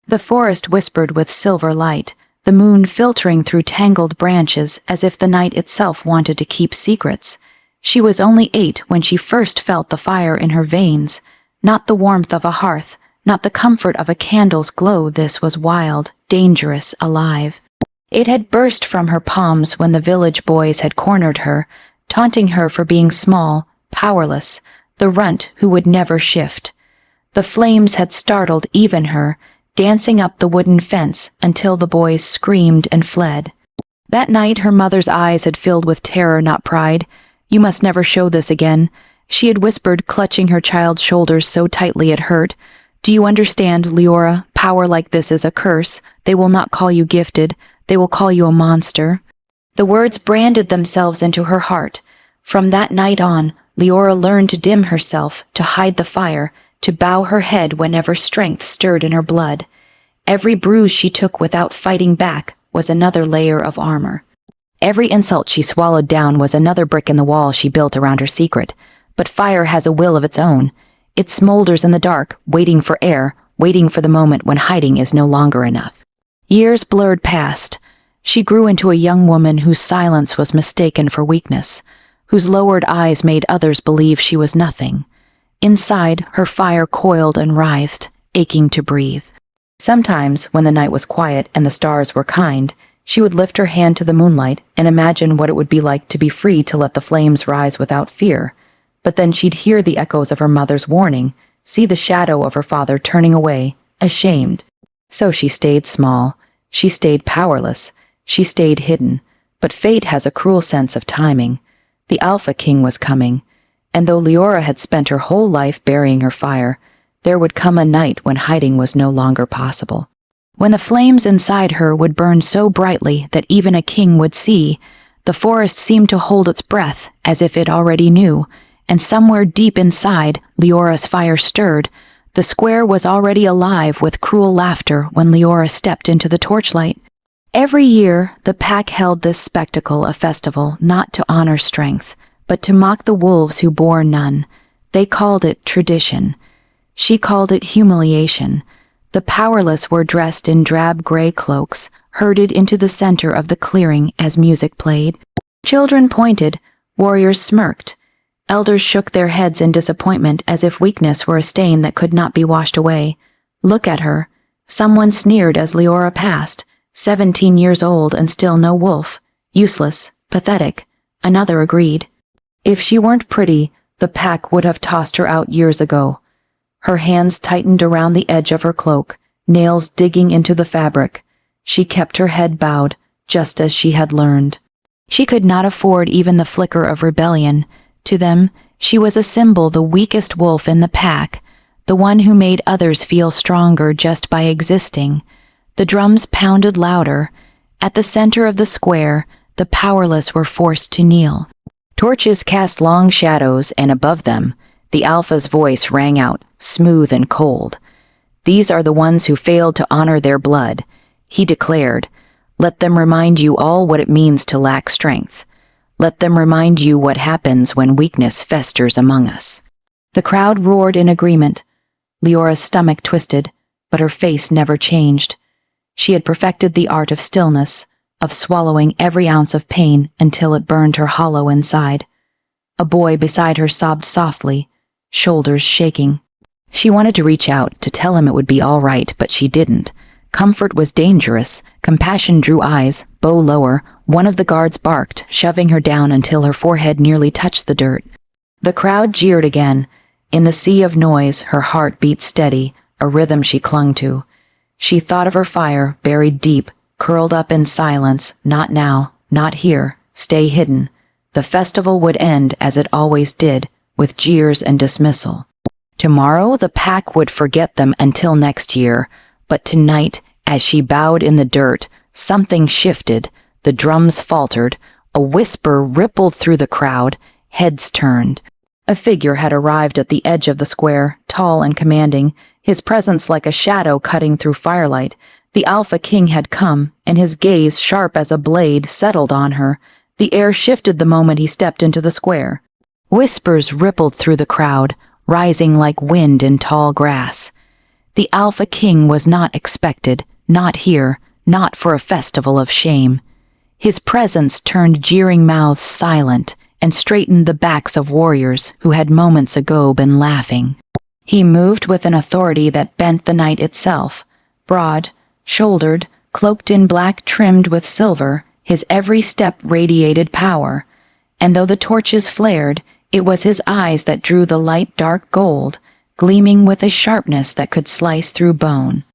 The forest whispered with silver light, the moon filtering through tangled branches as if the night itself wanted to keep secrets. She was only 8 when she first felt the fire in her veins, not the warmth of a hearth, not the comfort of a candle's glow. This was wild, dangerous, alive. It had burst from her palms when the village boys had cornered her, taunting her for being small, powerless, the runt who would never shift. The flames had startled even her, dancing up the wooden fence until the boys screamed and fled. That night her mother's eyes had filled with terror, not pride. "You must never show this again," she had whispered, clutching her child's shoulders so tightly it hurt. "Do you understand, Leora? Power like this is a curse. They will not call you gifted. They will call you a monster." The words branded themselves into her heart. From that night on, Leora learned to dim herself, to hide the fire, to bow her head whenever strength stirred in her blood. Every bruise she took without fighting back was another layer of armor. Every insult she swallowed down was another brick in the wall she built around her secret. But fire has a will of its own. It smolders in the dark, waiting for air, waiting for the moment when hiding is no longer enough. Years blurred past. She grew into a young woman whose silence was mistaken for weakness, whose lowered eyes made others believe she was nothing. Inside, her fire coiled and writhed, aching to breathe. Sometimes, when the night was quiet and the stars were kind, she would lift her hand to the moonlight and imagine what it would be like to be free to let the flames rise without fear. But then she'd hear the echoes of her mother's warning, see the shadow of her father turning away, ashamed. So she stayed small. She stayed powerless. She stayed hidden. But fate has a cruel sense of timing. The Alpha King was coming. And though Leora had spent her whole life burying her fire, there would come a night when hiding was no longer possible. When the flames inside her would burn so brightly that even a king would see, the forest seemed to hold its breath as if it already knew, and somewhere deep inside, Leora's fire stirred. The square was already alive with cruel laughter when Leora stepped into the torchlight. Every year, the pack held this spectacle, a festival, not to honor strength, but to mock the wolves who bore none. They called it tradition. She called it humiliation. The powerless were dressed in drab gray cloaks, herded into the center of the clearing as music played. Children pointed, warriors smirked. Elders shook their heads in disappointment as if weakness were a stain that could not be washed away. "Look at her." Someone sneered as Leora passed, 17 years old and still no wolf. Useless, pathetic. Another agreed. If she weren't pretty, the pack would have tossed her out years ago. Her hands tightened around the edge of her cloak, nails digging into the fabric. She kept her head bowed, just as she had learned. She could not afford even the flicker of rebellion. To them, she was a symbol, the weakest wolf in the pack, the one who made others feel stronger just by existing. The drums pounded louder. At the center of the square, the powerless were forced to kneel. Torches cast long shadows, and above them, the Alpha's voice rang out, smooth and cold. "These are the ones who failed to honor their blood," he declared. "Let them remind you all what it means to lack strength. Let them remind you what happens when weakness festers among us." The crowd roared in agreement. Leora's stomach twisted, but her face never changed. She had perfected the art of stillness, of swallowing every ounce of pain until it burned her hollow inside. A boy beside her sobbed softly, shoulders shaking. She wanted to reach out, to tell him it would be all right, but she didn't. Comfort was dangerous. Compassion drew eyes, bow lower. One of the guards barked, shoving her down until her forehead nearly touched the dirt. The crowd jeered again. In the sea of noise, her heart beat steady, a rhythm she clung to. She thought of her fire, buried deep, curled up in silence. Not now, not here, stay hidden. The festival would end as it always did, with jeers and dismissal. Tomorrow the pack would forget them until next year, but tonight, as she bowed in the dirt, something shifted, the drums faltered, a whisper rippled through the crowd, heads turned. A figure had arrived at the edge of the square, tall and commanding, his presence like a shadow cutting through firelight. The Alpha King had come, and his gaze, sharp as a blade, settled on her. The air shifted the moment he stepped into the square. Whispers rippled through the crowd, rising like wind in tall grass. The Alpha King was not expected, not here, not for a festival of shame. His presence turned jeering mouths silent and straightened the backs of warriors who had moments ago been laughing. He moved with an authority that bent the night itself. Broad, shouldered, cloaked in black trimmed with silver, his every step radiated power. And though the torches flared, it was his eyes that drew the light dark gold, gleaming with a sharpness that could slice through bone.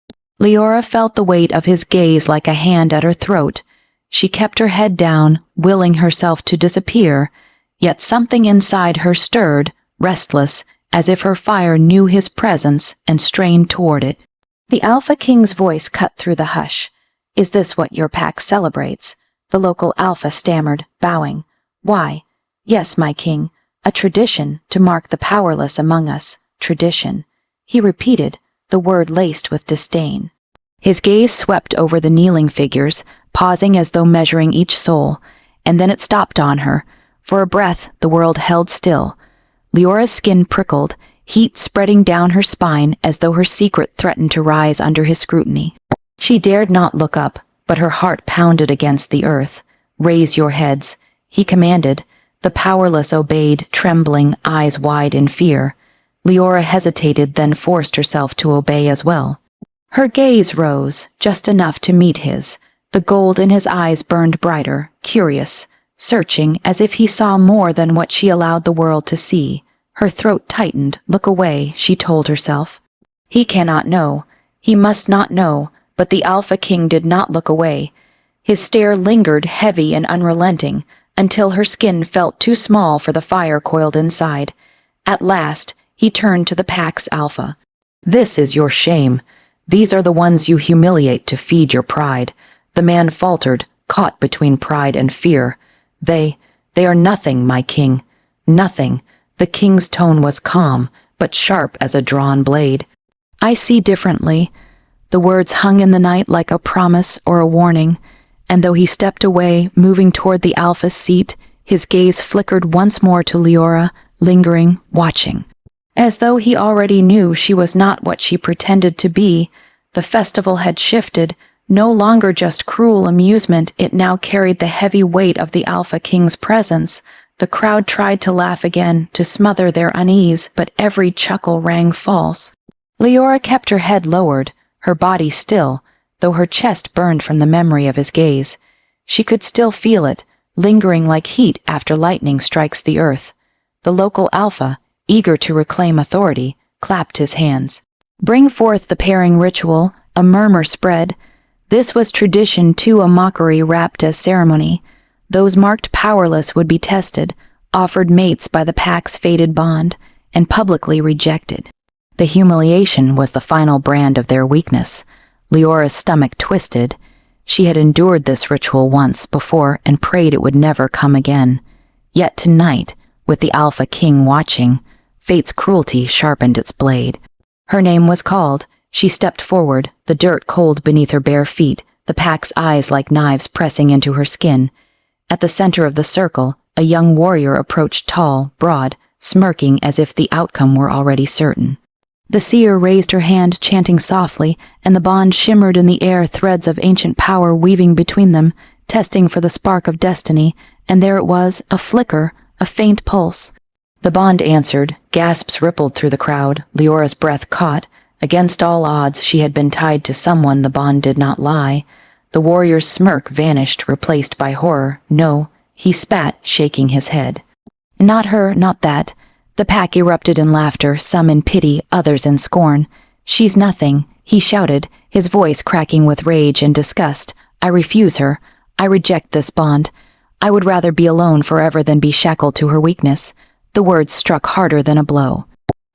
Leora felt the weight of his gaze like a hand at her throat. She kept her head down, willing herself to disappear, yet something inside her stirred, restless, as if her fire knew his presence and strained toward it. The Alpha King's voice cut through the hush. "Is this what your pack celebrates?" The local Alpha stammered, bowing. "Why? Yes, my king. A tradition to mark the powerless among us. Tradition." He repeated, the word laced with disdain. His gaze swept over the kneeling figures, pausing as though measuring each soul, and then it stopped on her. For a breath, the world held still. Leora's skin prickled, heat spreading down her spine as though her secret threatened to rise under his scrutiny. She dared not look up, but her heart pounded against the earth. "Raise your heads," he commanded. The powerless obeyed, trembling, eyes wide in fear. Leora hesitated, then forced herself to obey as well. Her gaze rose, just enough to meet his. The gold in his eyes burned brighter, curious, searching as if he saw more than what she allowed the world to see. Her throat tightened. Look away, she told herself. He cannot know. He must not know, but the Alpha King did not look away. His stare lingered, heavy and unrelenting, until her skin felt too small for the fire coiled inside. At last, he turned to the pack's Alpha. "This is your shame. These are the ones you humiliate to feed your pride." The man faltered, caught between pride and fear. They are nothing, my king. Nothing." The king's tone was calm, but sharp as a drawn blade. "I see differently." The words hung in the night like a promise or a warning, and though he stepped away, moving toward the Alpha's seat, his gaze flickered once more to Leora, lingering, watching. As though he already knew she was not what she pretended to be, the festival had shifted. No longer just cruel amusement, it now carried the heavy weight of the Alpha King's presence. The crowd tried to laugh again, to smother their unease, but every chuckle rang false. Leora kept her head lowered, her body still, though her chest burned from the memory of his gaze. She could still feel it, lingering like heat after lightning strikes the earth. The local Alpha, eager to reclaim authority, clapped his hands. "Bring forth the pairing ritual," a murmur spread. This was tradition too, a mockery wrapped as ceremony. Those marked powerless would be tested, offered mates by the pack's fated bond, and publicly rejected. The humiliation was the final brand of their weakness. Leora's stomach twisted. She had endured this ritual once before and prayed it would never come again. Yet tonight, with the Alpha King watching, fate's cruelty sharpened its blade. Her name was called. She stepped forward, the dirt cold beneath her bare feet, the pack's eyes like knives pressing into her skin. At the center of the circle, a young warrior approached, tall, broad, smirking as if the outcome were already certain. The seer raised her hand, chanting softly, and the bond shimmered in the air, threads of ancient power weaving between them, testing for the spark of destiny, and there it was, a flicker, a faint pulse. The bond answered, gasps rippled through the crowd, Leora's breath caught. Against all odds, she had been tied to someone. The bond did not lie. The warrior's smirk vanished, replaced by horror. "No," he spat, shaking his head. "Not her, not that." The pack erupted in laughter, some in pity, others in scorn. "She's nothing," he shouted, his voice cracking with rage and disgust. "I refuse her. I reject this bond. I would rather be alone forever than be shackled to her weakness." The words struck harder than a blow.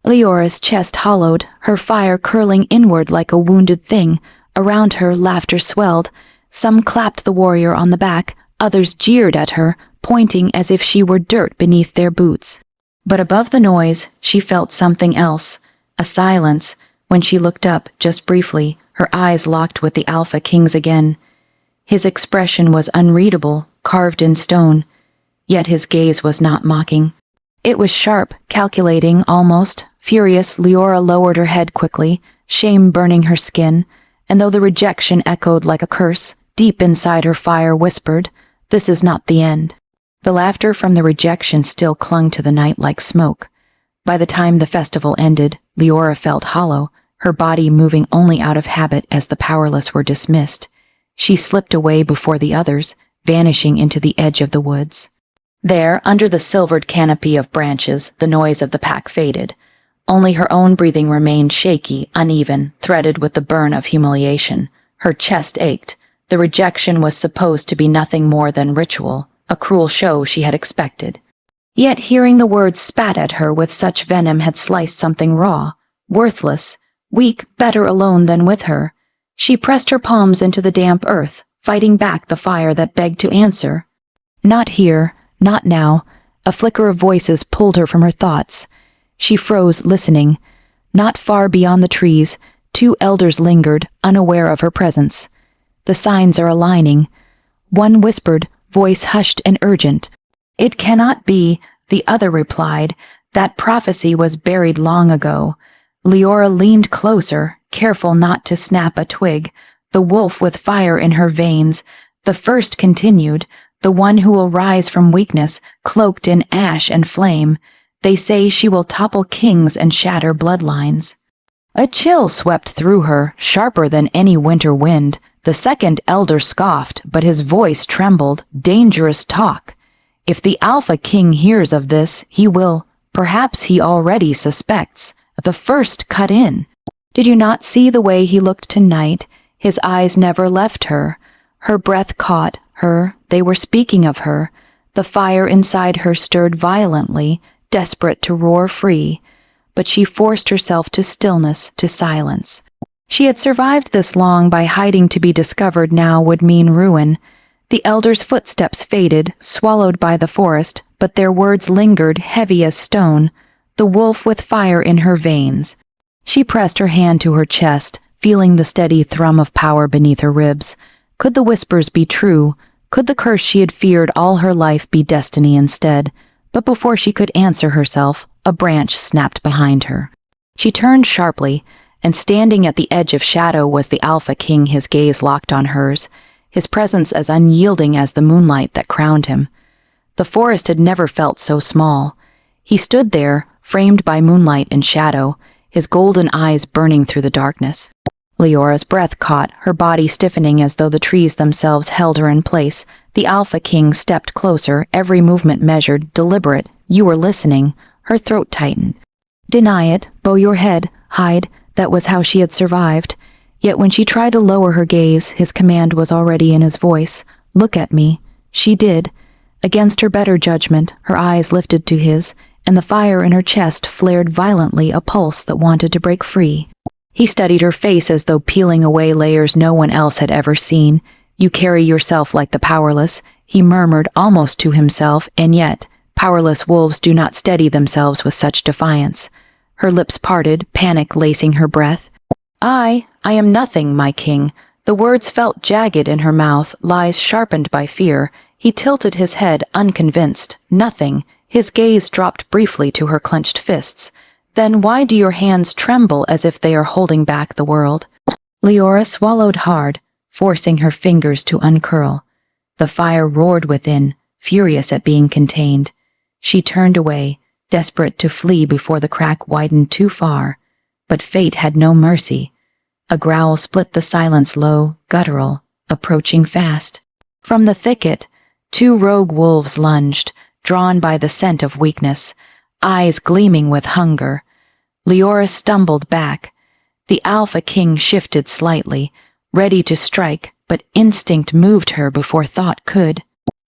Leora's chest hollowed, her fire curling inward like a wounded thing. Around her, laughter swelled. Some clapped the warrior on the back, others jeered at her, pointing as if she were dirt beneath their boots. But above the noise, she felt something else, a silence. When she looked up, just briefly, her eyes locked with the Alpha King's again. His expression was unreadable, carved in stone, yet his gaze was not mocking. It was sharp, calculating, almost furious. Leora lowered her head quickly, shame burning her skin, and though the rejection echoed like a curse, deep inside her fire whispered, "This is not the end." The laughter from the rejection still clung to the night like smoke. By the time the festival ended, Leora felt hollow, her body moving only out of habit as the powerless were dismissed. She slipped away before the others, vanishing into the edge of the woods. There, under the silvered canopy of branches, the noise of the pack faded. Only her own breathing remained shaky, uneven, threaded with the burn of humiliation. Her chest ached. The rejection was supposed to be nothing more than ritual, a cruel show she had expected. Yet hearing the words spat at her with such venom had sliced something raw, worthless, weak, better alone than with her. She pressed her palms into the damp earth, fighting back the fire that begged to answer. Not here, not now. A flicker of voices pulled her from her thoughts. She froze, listening. Not far beyond the trees, two elders lingered, unaware of her presence. The signs are aligning. One whispered, voice hushed and urgent. "It cannot be," the other replied. "That prophecy was buried long ago." Leora leaned closer, careful not to snap a twig, the wolf with fire in her veins. The first continued, "The one who will rise from weakness, cloaked in ash and flame. They say she will topple kings and shatter bloodlines." A chill swept through her, sharper than any winter wind. The second elder scoffed, but his voice trembled. Dangerous talk. If the Alpha King hears of this, he will, perhaps he already suspects. The first cut in. Did you not see the way he looked tonight? His eyes never left her. Her breath caught her. They were speaking of her. The fire inside her stirred violently, desperate to roar free. But she forced herself to stillness, to silence. She had survived this long by hiding to be discovered now would mean ruin. The elder's footsteps faded, swallowed by the forest, but their words lingered heavy as stone. The wolf with fire in her veins. She pressed her hand to her chest, feeling the steady thrum of power beneath her ribs. Could the whispers be true? Could the curse she had feared all her life be destiny instead? But before she could answer herself, a branch snapped behind her. She turned sharply, and standing at the edge of shadow was the Alpha King, his gaze locked on hers, his presence as unyielding as the moonlight that crowned him. The forest had never felt so small. He stood there, framed by moonlight and shadow, his golden eyes burning through the darkness. Leora's breath caught, her body stiffening as though the trees themselves held her in place. The Alpha King stepped closer, every movement measured, deliberate. "You were listening." Her throat tightened. "Deny it, bow your head, hide." That was how she had survived. Yet when she tried to lower her gaze, his command was already in his voice. "Look at me." She did. Against her better judgment, her eyes lifted to his, and the fire in her chest flared violently, a pulse that wanted to break free. He studied her face as though peeling away layers no one else had ever seen. "You carry yourself like the powerless," he murmured almost to himself, and yet, powerless wolves do not steady themselves with such defiance. Her lips parted, panic lacing her breath. I am nothing, my king." The words felt jagged in her mouth, lies sharpened by fear. He tilted his head, unconvinced. "Nothing." His gaze dropped briefly to her clenched fists. "Then why do your hands tremble as if they are holding back the world?" Leora swallowed hard, forcing her fingers to uncurl. The fire roared within, furious at being contained. She turned away, desperate to flee before the crack widened too far. But fate had no mercy. A growl split the silence, low, guttural, approaching fast. From the thicket, two rogue wolves lunged, drawn by the scent of weakness, eyes gleaming with hunger. Leora stumbled back. The Alpha King shifted slightly, ready to strike, but instinct moved her before thought could.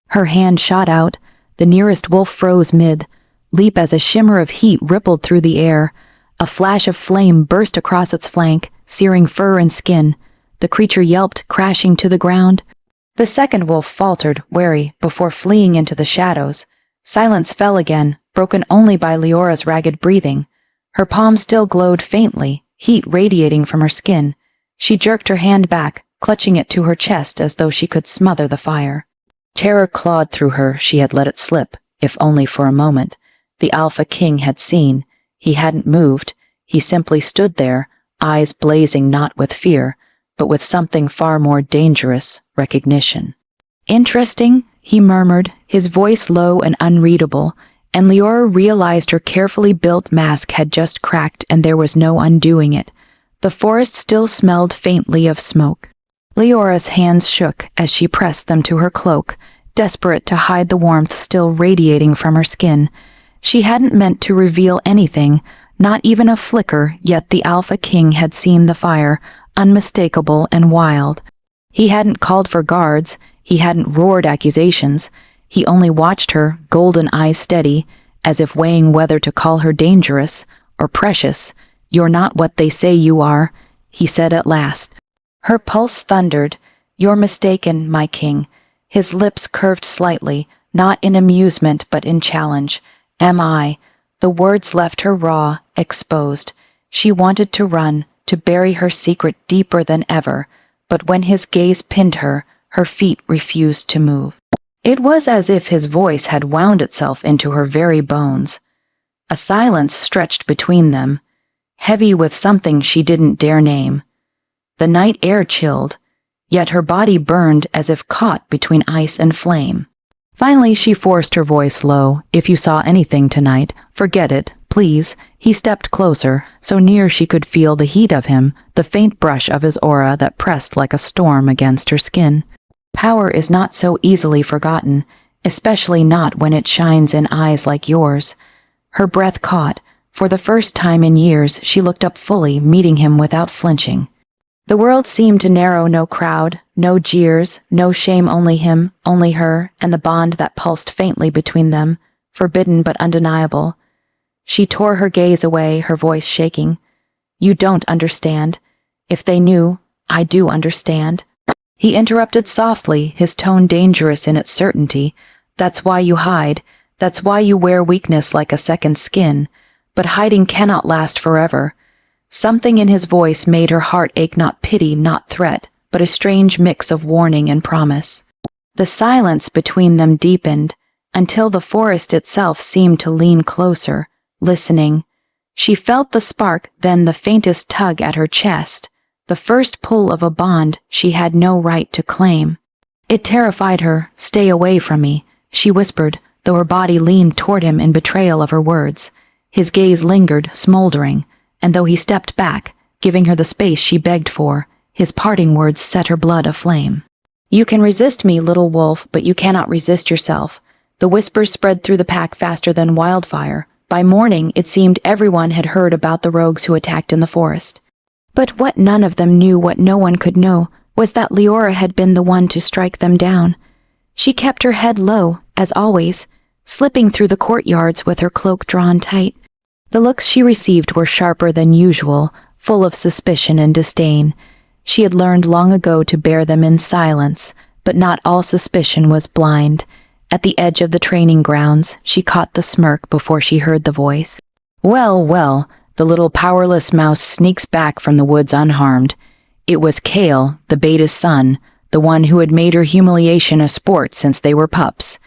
Her hand shot out. The nearest wolf froze mid-leap as a shimmer of heat rippled through the air. A flash of flame burst across its flank, searing fur and skin. The creature yelped, crashing to the ground. The second wolf faltered, wary, before fleeing into the shadows. Silence fell again, broken only by Leora's ragged breathing. Her palm still glowed faintly, heat radiating from her skin. She jerked her hand back, clutching it to her chest as though she could smother the fire. Terror clawed through her. She had let it slip, if only for a moment. The Alpha King had seen. He hadn't moved. He simply stood there, eyes blazing not with fear, but with something far more dangerous, recognition. "Interesting," he murmured, his voice low and unreadable, and Leora realized her carefully built mask had just cracked and there was no undoing it. The forest still smelled faintly of smoke. Leora's hands shook as she pressed them to her cloak, desperate to hide the warmth still radiating from her skin. She hadn't meant to reveal anything, not even a flicker, yet the Alpha King had seen the fire, unmistakable and wild. He hadn't called for guards, he hadn't roared accusations. He only watched her, golden eyes steady, as if weighing whether to call her dangerous or precious. "You're not what they say you are," he said at last. Her pulse thundered. "You're mistaken, my king." His lips curved slightly, not in amusement but in challenge. "Am I?" The words left her raw, exposed. She wanted to run, to bury her secret deeper than ever, but when his gaze pinned her, her feet refused to move. It was as if his voice had wound itself into her very bones. A silence stretched between them, heavy with something she didn't dare name. The night air chilled, yet her body burned as if caught between ice and flame. Finally she forced her voice low. "If you saw anything tonight, forget it, please." He stepped closer, so near she could feel the heat of him, the faint brush of his aura that pressed like a storm against her skin. Power is not so easily forgotten, especially not when it shines in eyes like yours. Her breath caught. For the first time in years, she looked up fully, meeting him without flinching. The world seemed to narrow. No crowd, no jeers, no shame, only him, only her, and the bond that pulsed faintly between them, forbidden but undeniable. She tore her gaze away, her voice shaking. "You don't understand. If they knew, I do understand." He interrupted softly, his tone dangerous in its certainty. "That's why you hide. That's why you wear weakness like a second skin. But hiding cannot last forever." Something in his voice made her heart ache, not pity, not threat, but a strange mix of warning and promise. The silence between them deepened, until the forest itself seemed to lean closer, listening. She felt the spark, then the faintest tug at her chest, the first pull of a bond she had no right to claim. It terrified her. "Stay away from me," she whispered, though her body leaned toward him in betrayal of her words. His gaze lingered, smoldering, and though he stepped back, giving her the space she begged for, his parting words set her blood aflame. "You can resist me, little wolf, but you cannot resist yourself." The whispers spread through the pack faster than wildfire. By morning, it seemed everyone had heard about the rogues who attacked in the forest. But what none of them knew, what no one could know, was that Leora had been the one to strike them down. She kept her head low, as always, slipping through the courtyards with her cloak drawn tight. The looks she received were sharper than usual, full of suspicion and disdain. She had learned long ago to bear them in silence, but not all suspicion was blind. At the edge of the training grounds, she caught the smirk before she heard the voice. "Well, well, the little powerless mouse sneaks back from the woods unharmed." It was Kale, the beta's son, the one who had made her humiliation a sport since they were pups.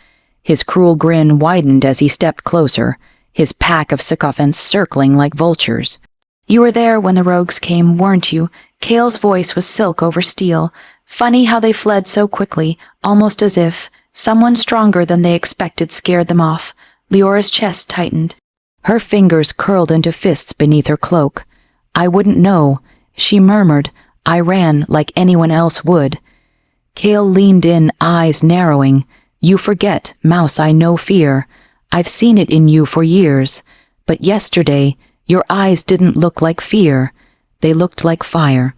His cruel grin widened as he stepped closer, his pack of sycophants circling like vultures. "You were there when the rogues came, weren't you?" Kale's voice was silk over steel. Funny how they fled so quickly, almost as if someone stronger than they expected scared them off. Leora's chest tightened. Her fingers curled into fists beneath her cloak. "I wouldn't know," she murmured. "I ran like anyone else would." Kale leaned in, eyes narrowing. "You forget, mouse, I know fear. I've seen it in you for years. But yesterday, your eyes didn't look like fear. They looked like fire."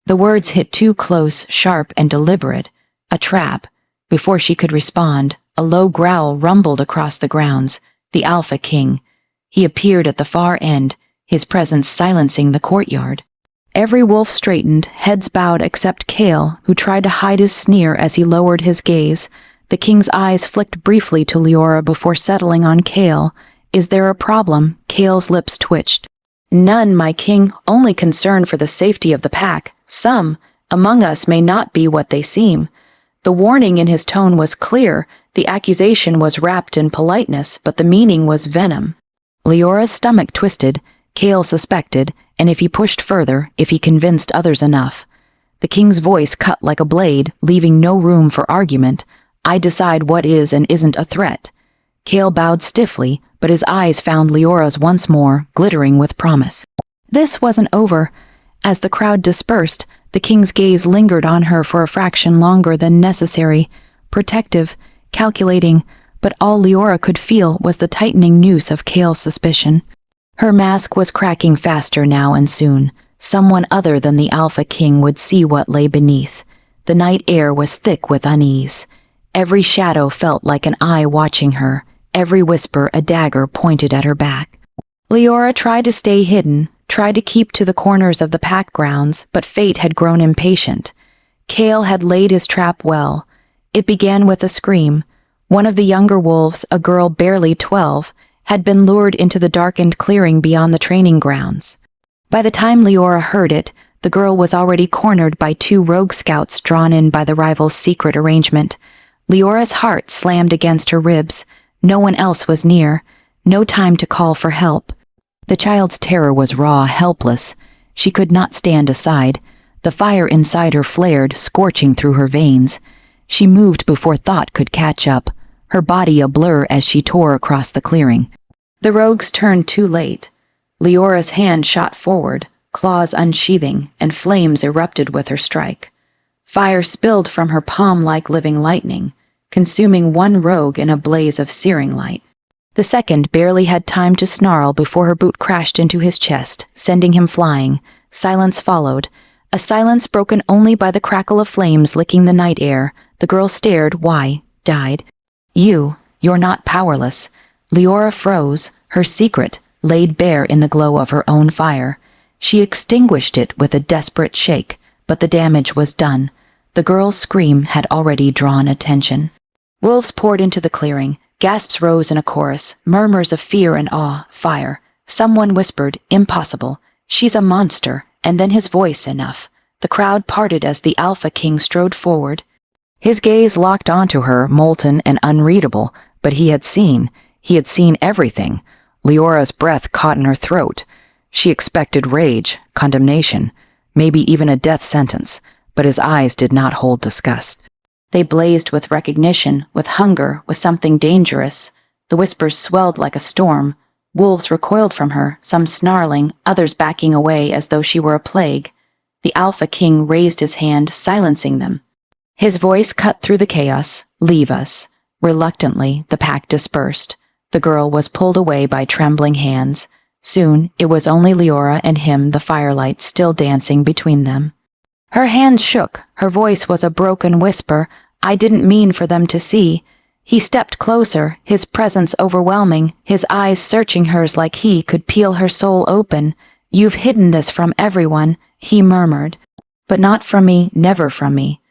The words hit too close, sharp and deliberate. A trap. Before she could respond, a low growl rumbled across the grounds. The Alpha King. He appeared at the far end, his presence silencing the courtyard. Every wolf straightened, heads bowed except Kale, who tried to hide his sneer as he lowered his gaze. The king's eyes flicked briefly to Leora before settling on Kale. "Is there a problem?" Kale's lips twitched. "None, my king, only concern for the safety of the pack. Some among us may not be what they seem." The warning in his tone was clear. The accusation was wrapped in politeness, but the meaning was venom. Leora's stomach twisted. Kale suspected, and if he pushed further, if he convinced others enough. The king's voice cut like a blade, leaving no room for argument. I decide what is and isn't a threat. Cale bowed stiffly, but his eyes found Leora's once more, glittering with promise. This wasn't over. As the crowd dispersed, the king's gaze lingered on her for a fraction longer than necessary, protective, calculating, but all Leora could feel was the tightening noose of Cale's suspicion. Her mask was cracking faster now, and soon someone other than the Alpha King would see what lay beneath. The night air was thick with unease. Every shadow felt like an eye watching her, every whisper a dagger pointed at her back. Leora tried to stay hidden, tried to keep to the corners of the pack grounds, but fate had grown impatient. Cale had laid his trap well. It began with a scream. One of the younger wolves, a girl barely 12, had been lured into the darkened clearing beyond the training grounds. By the time Leora heard it, the girl was already cornered by 2 rogue scouts drawn in by the rival's secret arrangement. Leora's heart slammed against her ribs. No one else was near. No time to call for help. The child's terror was raw, helpless. She could not stand aside. The fire inside her flared, scorching through her veins. She moved before thought could catch up, her body a blur as she tore across the clearing. The rogues turned too late. Leora's hand shot forward, claws unsheathing, and flames erupted with her strike. Fire spilled from her palm like living lightning, consuming one rogue in a blaze of searing light. The second barely had time to snarl before her boot crashed into his chest, sending him flying. Silence followed, a silence broken only by the crackle of flames licking the night air. The girl stared, died. You're not powerless. Leora froze, her secret laid bare in the glow of her own fire. She extinguished it with a desperate shake, but the damage was done. The girl's scream had already drawn attention. Wolves poured into the clearing. Gasps rose in a chorus, murmurs of fear and awe, fire. Someone whispered, impossible. She's a monster, and then his voice enough. The crowd parted as the Alpha King strode forward. His gaze locked onto her, molten and unreadable, but he had seen everything. Leora's breath caught in her throat. She expected rage, condemnation, maybe even a death sentence, but his eyes did not hold disgust. They blazed with recognition, with hunger, with something dangerous. The whispers swelled like a storm. Wolves recoiled from her, some snarling, others backing away as though she were a plague. The Alpha King raised his hand, silencing them. His voice cut through the chaos. Leave us. Reluctantly, the pack dispersed. The girl was pulled away by trembling hands. Soon, it was only Leora and him, the firelight still dancing between them. Her hands shook. Her voice was a broken whisper. I didn't mean for them to see. He stepped closer, his presence overwhelming, his eyes searching hers like he could peel her soul open. You've hidden this from everyone, he murmured. But not from me, never from me.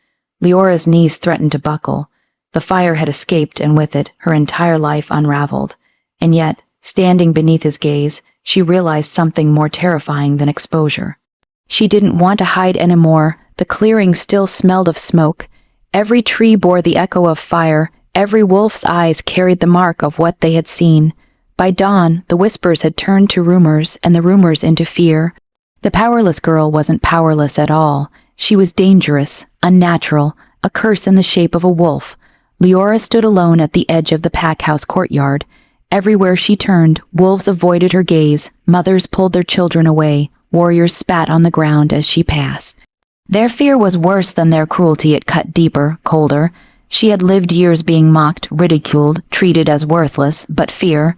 Leora's knees threatened to buckle. The fire had escaped, and with it, her entire life unraveled. And yet, standing beneath his gaze, she realized something more terrifying than exposure. She didn't want to hide anymore. The clearing still smelled of smoke. Every tree bore the echo of fire. Every wolf's eyes carried the mark of what they had seen. By dawn, the whispers had turned to rumors, and the rumors into fear. The powerless girl wasn't powerless at all. She was dangerous, unnatural, a curse in the shape of a wolf. Leora stood alone at the edge of the pack house courtyard. Everywhere she turned, wolves avoided her gaze. Mothers pulled their children away. Warriors spat on the ground as she passed. Their fear was worse than their cruelty. It cut deeper, colder. She had lived years being mocked, ridiculed, treated as worthless, but fear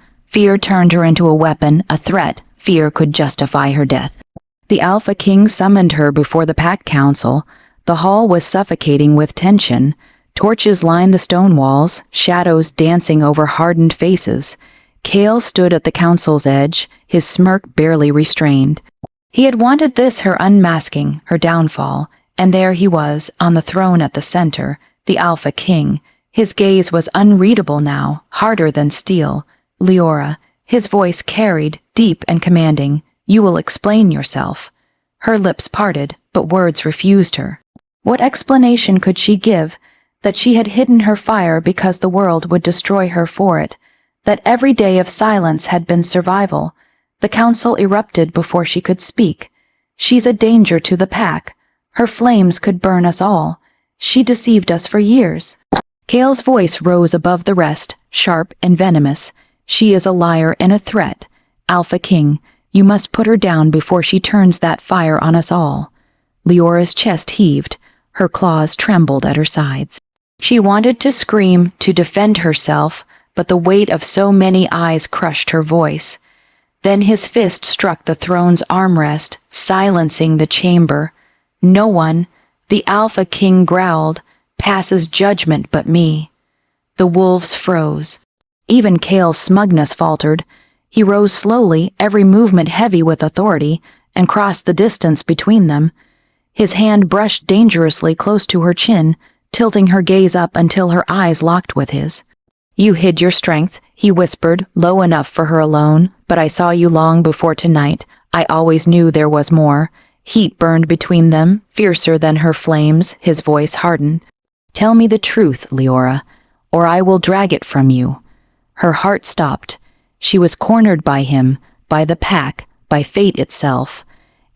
turned her into a weapon, a threat. Fear could justify her death. The Alpha King summoned her before the Pack Council. The hall was suffocating with tension. Torches lined the stone walls, shadows dancing over hardened faces. Cale stood at the council's edge, his smirk barely restrained. He had wanted this, her unmasking, her downfall, and there he was, on the throne at the center, the Alpha King. His gaze was unreadable now, harder than steel. Leora, his voice carried, deep and commanding. You will explain yourself. Her lips parted, but words refused her. What explanation could she give? That she had hidden her fire because the world would destroy her for it. That every day of silence had been survival. The council erupted before she could speak. She's a danger to the pack. Her flames could burn us all. She deceived us for years. Kale's voice rose above the rest, sharp and venomous. She is a liar and a threat. Alpha King, you must put her down before she turns that fire on us all. Leora's chest heaved. Her claws trembled at her sides. She wanted to scream, to defend herself, but the weight of so many eyes crushed her voice. Then his fist struck the throne's armrest, silencing the chamber. No one, the Alpha King growled, passes judgment but me. The wolves froze. Even Kale's smugness faltered. He rose slowly, every movement heavy with authority, and crossed the distance between them. His hand brushed dangerously close to her chin, tilting her gaze up until her eyes locked with his. You hid your strength, he whispered, low enough for her alone, but I saw you long before tonight. I always knew there was more. Heat burned between them, fiercer than her flames, his voice hardened. Tell me the truth, Leora, or I will drag it from you. Her heart stopped. She was cornered by him, by the pack, by fate itself,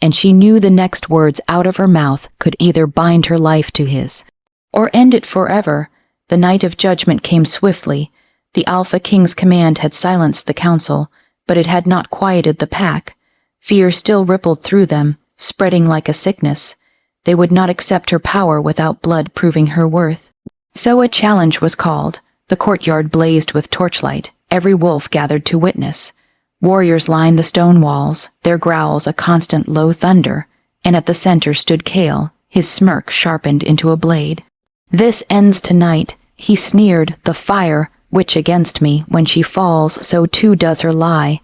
and she knew the next words out of her mouth could either bind her life to his, or end it forever. The night of judgment came swiftly. The Alpha King's command had silenced the council, but it had not quieted the pack. Fear still rippled through them, spreading like a sickness. They would not accept her power without blood proving her worth. So a challenge was called. The courtyard blazed with torchlight. Every wolf gathered to witness. Warriors lined the stone walls, their growls a constant low thunder, and at the center stood Kale, his smirk sharpened into a blade. This ends tonight, he sneered, the fire, which against me, when she falls, so too does her lie.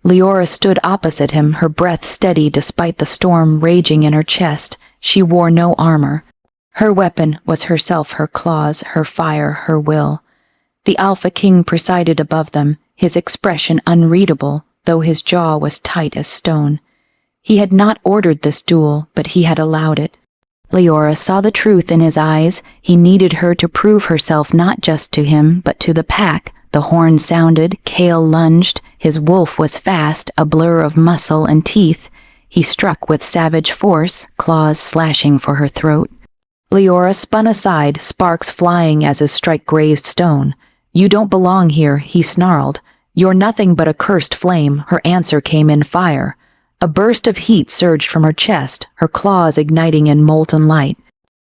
Leora stood opposite him, her breath steady despite the storm raging in her chest. She wore no armor. Her weapon was herself, her claws, her fire, her will. The Alpha King presided above them, his expression unreadable, though his jaw was tight as stone. He had not ordered this duel, but he had allowed it. Leora saw the truth in his eyes. He needed her to prove herself not just to him, but to the pack. The horn sounded, Kale lunged, his wolf was fast, a blur of muscle and teeth. He struck with savage force, claws slashing for her throat. Leora spun aside, sparks flying as his strike grazed stone. You don't belong here, he snarled. You're nothing but a cursed flame. Her answer came in fire. A burst of heat surged from her chest, her claws igniting in molten light.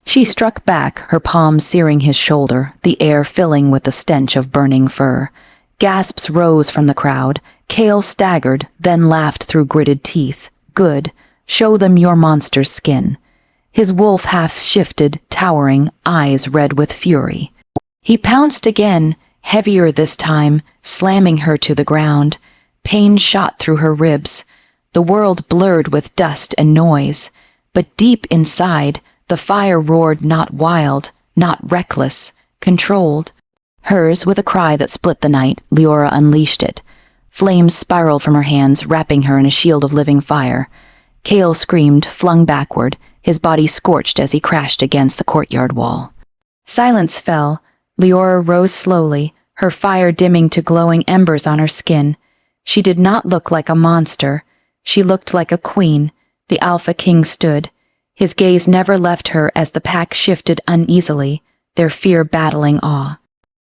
She struck back, her palm searing his shoulder, the air filling with the stench of burning fur. Gasps rose from the crowd. Kale staggered, then laughed through gritted teeth. Good. Show them your monster's skin. His wolf half shifted, towering, eyes red with fury. He pounced again, heavier this time, slamming her to the ground. Pain shot through her ribs. The world blurred with dust and noise. But deep inside, the fire roared not wild, not reckless, controlled. Hers, with a cry that split the night, Leora unleashed it. Flames spiraled from her hands, wrapping her in a shield of living fire. Kale screamed, flung backward, his body scorched as he crashed against the courtyard wall. Silence fell. Leora rose slowly, her fire dimming to glowing embers on her skin. She did not look like a monster. She looked like a queen. The Alpha King stood. His gaze never left her as the pack shifted uneasily, their fear battling awe.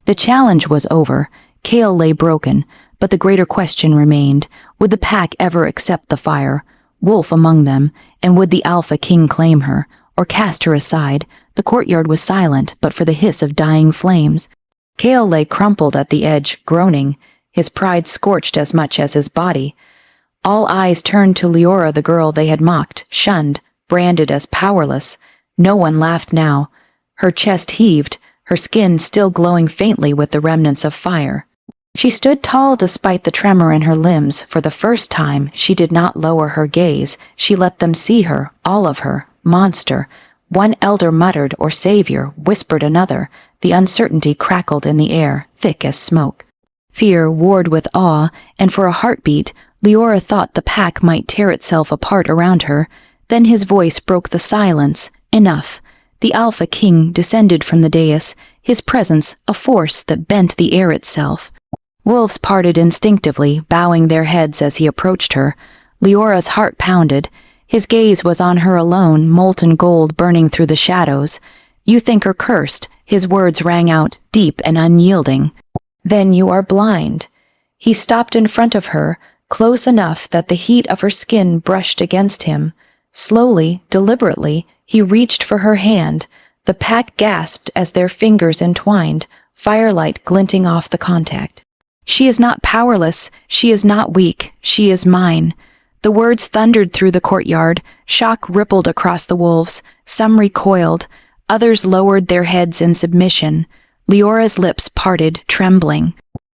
The challenge was over. Kale lay broken, but the greater question remained. Would the pack ever accept the fire? Wolf among them, and would the Alpha King claim her, or cast her aside? The courtyard was silent, but for the hiss of dying flames. Kale lay crumpled at the edge, groaning, his pride scorched as much as his body. All eyes turned to Leora, the girl they had mocked, shunned, branded as powerless. No one laughed now. Her chest heaved, her skin still glowing faintly with the remnants of fire. She stood tall despite the tremor in her limbs. For the first time, she did not lower her gaze. She let them see her, all of her, monster. One elder muttered, or savior, whispered another. The uncertainty crackled in the air, thick as smoke. Fear warred with awe, and for a heartbeat, Leora thought the pack might tear itself apart around her. Then his voice broke the silence. Enough. The Alpha King descended from the dais, his presence a force that bent the air itself. Wolves parted instinctively, bowing their heads as he approached her. Leora's heart pounded. His gaze was on her alone, molten gold burning through the shadows. "You think her cursed," his words rang out, deep and unyielding. "Then you are blind." He stopped in front of her, close enough that the heat of her skin brushed against him. Slowly, deliberately, he reached for her hand. The pack gasped as their fingers entwined, firelight glinting off the contact. "She is not powerless, she is not weak, she is mine." The words thundered through the courtyard, shock rippled across the wolves, some recoiled, others lowered their heads in submission. Leora's lips parted, trembling.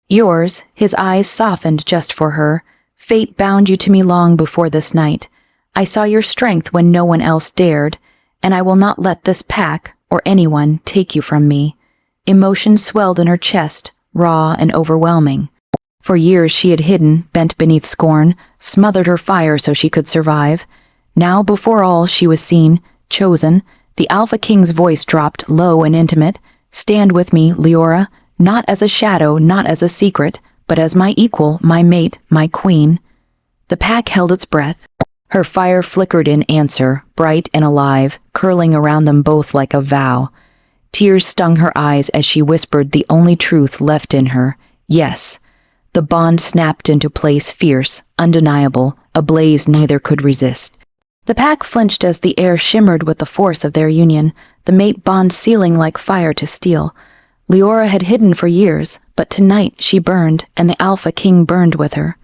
"Yours," his eyes softened just for her. "Fate bound you to me long before this night. I saw your strength when no one else dared, and I will not let this pack, or anyone, take you from me." Emotion swelled in her chest, raw and overwhelming. For years she had hidden, bent beneath scorn, smothered her fire so she could survive. Now before all she was seen, chosen. The Alpha King's voice dropped, low and intimate. "Stand with me, Leora, not as a shadow, not as a secret, but as my equal, my mate, my queen." The pack held its breath. Her fire flickered in answer, bright and alive, curling around them both like a vow. Tears stung her eyes as she whispered the only truth left in her, "Yes." The bond snapped into place, fierce, undeniable, a blaze neither could resist. The pack flinched as the air shimmered with the force of their union, the mate bond sealing like fire to steel. Leora had hidden for years, but tonight she burned, and the Alpha King burned with her.